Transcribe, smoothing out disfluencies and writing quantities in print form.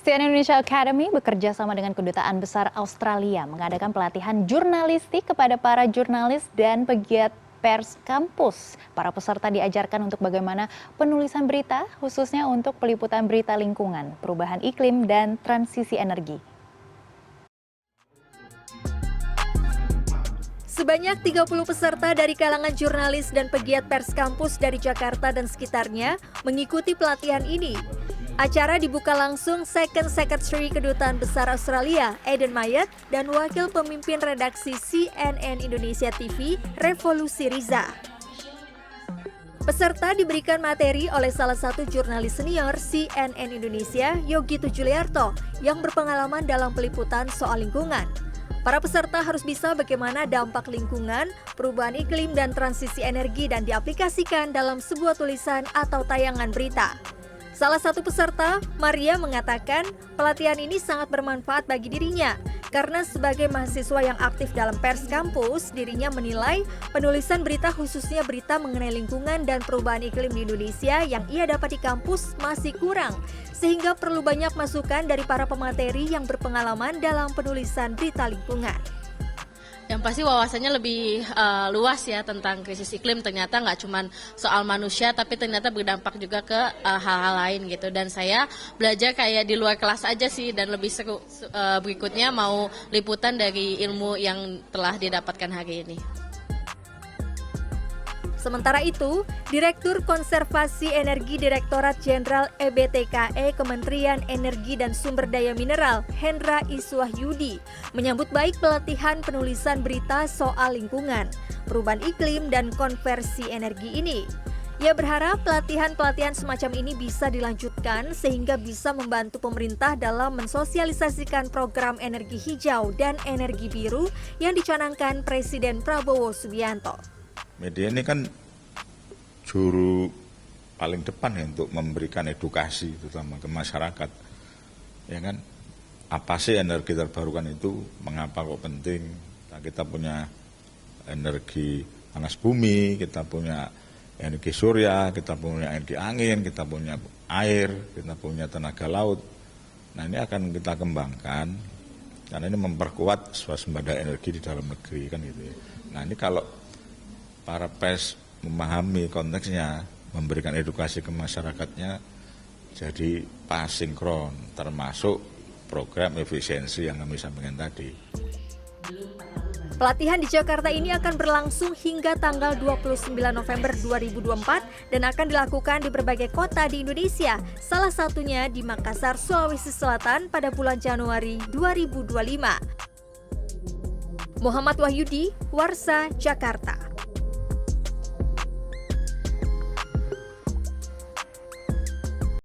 CNN Indonesia Academy bekerja sama dengan Kedutaan Besar Australia mengadakan pelatihan jurnalistik kepada para jurnalis dan pegiat pers kampus. Para peserta diajarkan untuk bagaimana penulisan berita, khususnya untuk peliputan berita lingkungan, perubahan iklim, dan transisi energi. Sebanyak 30 peserta dari kalangan jurnalis dan pegiat pers kampus dari Jakarta dan sekitarnya mengikuti pelatihan ini. Acara dibuka langsung Second Secretary Kedutaan Besar Australia, Eden Mayet, dan Wakil Pemimpin Redaksi CNN Indonesia TV, Revolusi Riza. Peserta diberikan materi oleh salah satu jurnalis senior CNN Indonesia, Yogi Tujuliarto, yang berpengalaman dalam peliputan soal lingkungan. Para peserta harus bisa bagaimana dampak lingkungan, perubahan iklim, dan transisi energi dan diaplikasikan dalam sebuah tulisan atau tayangan berita. Salah satu peserta, Maria, mengatakan pelatihan ini sangat bermanfaat bagi dirinya karena sebagai mahasiswa yang aktif dalam pers kampus, dirinya menilai penulisan berita khususnya berita mengenai lingkungan dan perubahan iklim di Indonesia yang ia dapat di kampus masih kurang, sehingga perlu banyak masukan dari para pemateri yang berpengalaman dalam penulisan berita lingkungan. Yang pasti wawasannya lebih luas ya tentang krisis iklim, ternyata nggak cuma soal manusia tapi ternyata berdampak juga ke hal-hal lain gitu. Dan saya belajar kayak di luar kelas aja sih, dan lebih seru berikutnya mau liputan dari ilmu yang telah didapatkan hari ini. Sementara itu, Direktur Konservasi Energi Direktorat Jenderal EBTKE Kementerian Energi dan Sumber Daya Mineral, Hendra Iswahyudi, menyambut baik pelatihan penulisan berita soal lingkungan, perubahan iklim, dan konversi energi ini. Ia berharap pelatihan-pelatihan semacam ini bisa dilanjutkan sehingga bisa membantu pemerintah dalam mensosialisasikan program energi hijau dan energi biru yang dicanangkan Presiden Prabowo Subianto. Media ini kan juru paling depan ya untuk memberikan edukasi terutama ke masyarakat. Ya kan, apa sih energi terbarukan itu, mengapa kok penting? Kita punya energi panas bumi, kita punya energi surya, kita punya energi angin, kita punya air, kita punya tenaga laut. Nah, ini akan kita kembangkan karena ini memperkuat swasembada energi di dalam negeri kan gitu ya. Nah, ini kalau para pers memahami konteksnya, memberikan edukasi ke masyarakatnya, jadi pas sinkron, termasuk program efisiensi yang kami sampaikan tadi. Pelatihan di Jakarta ini akan berlangsung hingga tanggal 29 November 2024 dan akan dilakukan di berbagai kota di Indonesia, salah satunya di Makassar, Sulawesi Selatan pada bulan Januari 2025. Muhammad Wahyudi, Warsa, Jakarta.